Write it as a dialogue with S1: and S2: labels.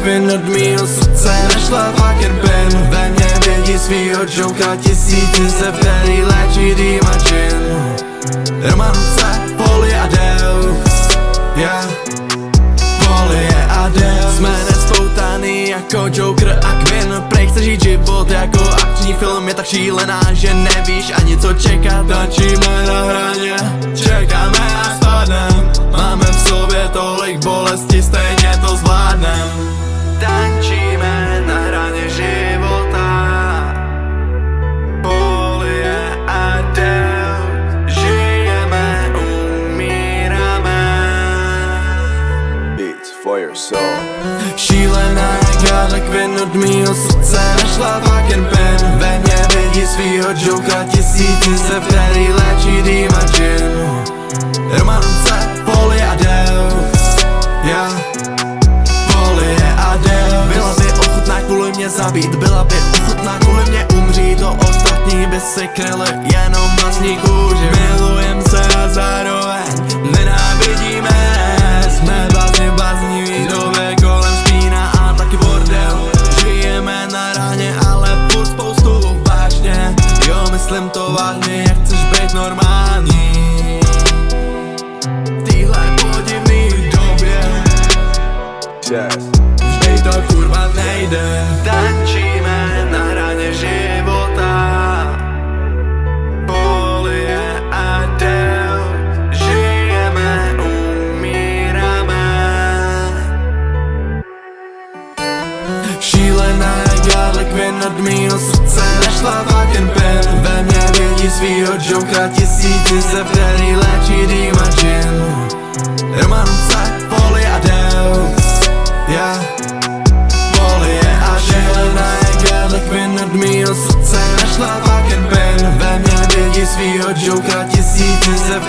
S1: rakvin od mýho srdce našla fucking pin. Ve mně vědí svýho joka tisíci se, který léčí dým a džin. Romance, folie a deux, yeah. Folie a deux. Jsme nespoutaný jako Joker a Quinn. Prej chce žít život jako akční film. Je tak šílená, že nevíš ani co čekat. Tančíme na hraně, čekáme a spadnem. Máme v sobě tolik bolesti, stejně to zvládnem. Tančíme na hraně života. Folie a deux. Žijeme, umíráme.
S2: Beats for your soul.
S1: Šílená jak Harley Quinn od mýho srdce našla fucking pin. Ve mně vidí svýho joka tisíci se, který léčí dým a džin. Romance, folie a deux, yeah. Folie a deux. Byla by ochotná kvůli mě zabít, byla by ochotná kvůli mě umřít. To ostatní by si kryli jenom vlastní kůži. Milujem se a zároveň nenávidíme. Jsme blázni výdové, kolem špína a taky bordel. Žijeme na ráně, ale furt spoustu vážně. Jo, myslím to vážně, jak chceš být normální v téhle podivný době. Vždy to kurva nejde. Tančíme na hraně života. Folie a deux. Žijeme, umíráme. Šílená jak Harley Quinn od mýho srdce našla fucking pin. Ve mně vidí svýho joka tisíci se, který léčí dým a džin. Romance, folie a deux, yeah. Folie a deux. Šílená jak Harley Quinn od mýho srdce našla fucking pin. Ve mně vidí svýho joka tisíci se,